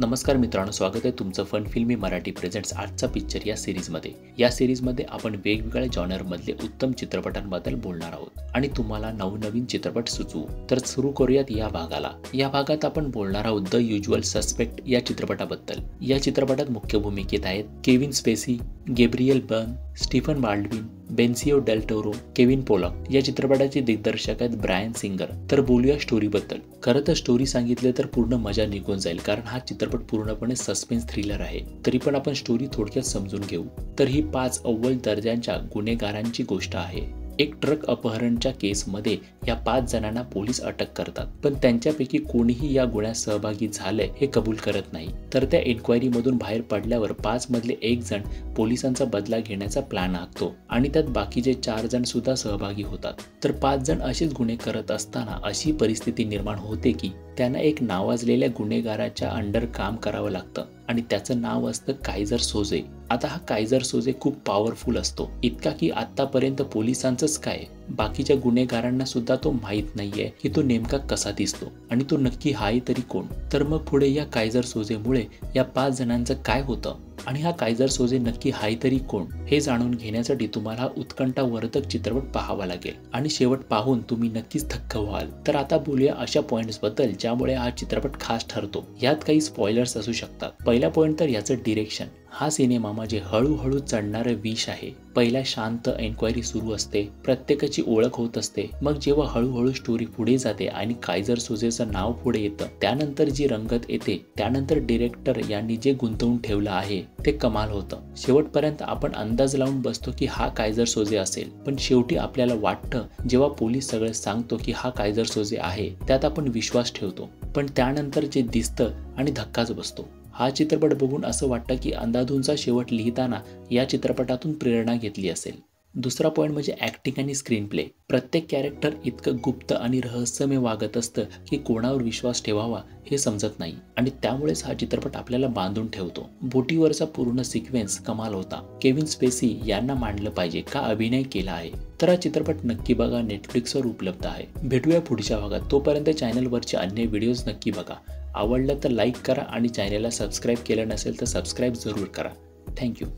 नमस्कार मित्रांनो, स्वागत आहे तुमचं फन फिल्मी मराठी प्रेझेंट्स आजचा पिक्चर या सिरीजमध्ये। या सिरीजमध्ये आपण वेगवेगळ्या जॉनरमधले उत्तम चित्रपटांबद्दल बोलणार आहोत आणि तुम्हाला नवनवीन चित्रपट सुचवू। तर सुरू करूयात या भागाला। या भागात आपण बोलणार आहोत द युजुअल सस्पेक्ट या चित्रपटाबद्दल। या चित्रपटात मुख्य भूमिकेत आहेत Kevin Spacey, Gabriel Byrne, Stephen Baldwin, Benicio del Toro, Kevin Pollak. या चित्रपटाचे दिग्दर्शक आहेत ब्रायन सिंगर। तर बोलूया स्टोरीबद्दल। खरं तर स्टोरी सांगितले तर पूर्ण मजा निघून जाईल, कारण हा चित्रपट पूर्णपणे सस्पेन्स थ्रिलर आहे। तरी पण आपण स्टोरी थोडक्यात समजून घेऊ तर ही 5 अव्वल दर्जाच्या गुन्हेगारांची गोष्ट आहे। एक ट्रक अपहरणच्या केसमध्ये या 5 जणांना पोलीस अटक करतात, पण त्यांच्यापैकी कोणीही या गुन्ह्यात सहभागी झाले हे कबूल करत नाही। तर त्या एन्क्वायरीमधून बाहेर पडल्यावर 5 मधले एक जण पोलिसांचा बदला घेण्याचा प्लॅन आखतो आणि त्यात बाकीचे 4 जण सुद्धा सहभागी होतात। तर 5 जण असेच गुन्हे करत असताना अशी परिस्थिती निर्माण होते की त्यांना एक नावाजलेल्या गुन्हेगाराच्या अंडर काम करावं लागतं आणि त्याचं नाव असतं कायझर सोजे। आता हा कायझर सोजे खूप पॉवरफुल असतो, इतका की आतापर्यंत पोलिसांचंच काय बाकीच्या गुन्हेगारांना सुद्धा तो माहित नाहीये की तो नेमका कसा दिसतो आणि तो नक्की आहे तरी कोण। तर मग पुढे या कायझर सोजेमुळे या 5 जणांचं काय होतं आणि हा कायझर सोजे नक्की आहे तरी कोण हे जाणून घेण्यासाठी तुम्हाला उत्कंठावर्धक चित्रपट पाहावा लागेल आणि शेवट पाहून तुम्ही नक्कीच थक्क व्हाल। तर आता बोलूया अशा पॉइंट्स बद्दल ज्यामुळे हा चित्रपट खास ठरतो। यात काही स्पॉयलर्स असू शकतात। पहिला पॉइंट तर याचं डिरेक्शन। हा सिनेमा म्हणजे हळूहळू चढणारं विष आहे। पहिला शांत एन्क्वायरी सुरू असते, प्रत्येकाची ओळख होत असते, मग जेव्हा हळूहळू स्टोरी पुढे जाते आणि कायझर सोजेचं नाव पुढे येतं, त्यानंतर जी रंगत येते, त्यानंतर डिरेक्टर यांनी जे गुंतवून ठेवलं आहे ते कमाल होतं। शेवटपर्यंत आपण अंदाज लावून बसतो की हा कायझर सोजे असेल, पण शेवटी आपल्याला वाटतं जेव्हा पोलीस सगळं सांगतो की हा कायझर सोजे आहे, त्यात आपण विश्वास ठेवतो, पण त्यानंतर जे दिसतं आणि धक्काच बसतो। हा चित्रपट बघून असं वाटतं की अंधाधुनचा शेवट लिहिताना या चित्रपटातून प्रेरणा घेतली असेल। दुसरा पॉइंट म्हणजे ऍक्टिंग आणि स्क्रीन प्ले। प्रत्येक कॅरेक्टर इतकं गुप्त आणि रहस्यमय वागत असतं की कोणावर विश्वास ठेवावा हे समजत नाही आणि त्यामुळेच हा चित्रपट आपल्याला बांधून ठेवतो। बोटीवरचा पूर्ण सिक्वेन्स कमाल होता। केविन स्पेसी यांना मानलं पाहिजे का अभिनय केला आहे। तर हा चित्रपट नक्की बघा, नेटफ्लिक्सवर उपलब्ध आहे। भेटूया पुढच्या भागात, तोपर्यंत चॅनलवरचे अन्य व्हिडिओज नक्की बघा। आवडलं तर लाईक करा आणि चॅनलला सबस्क्राईब केलं नसेल तर सबस्क्राईब जरूर करा। थँक्यू।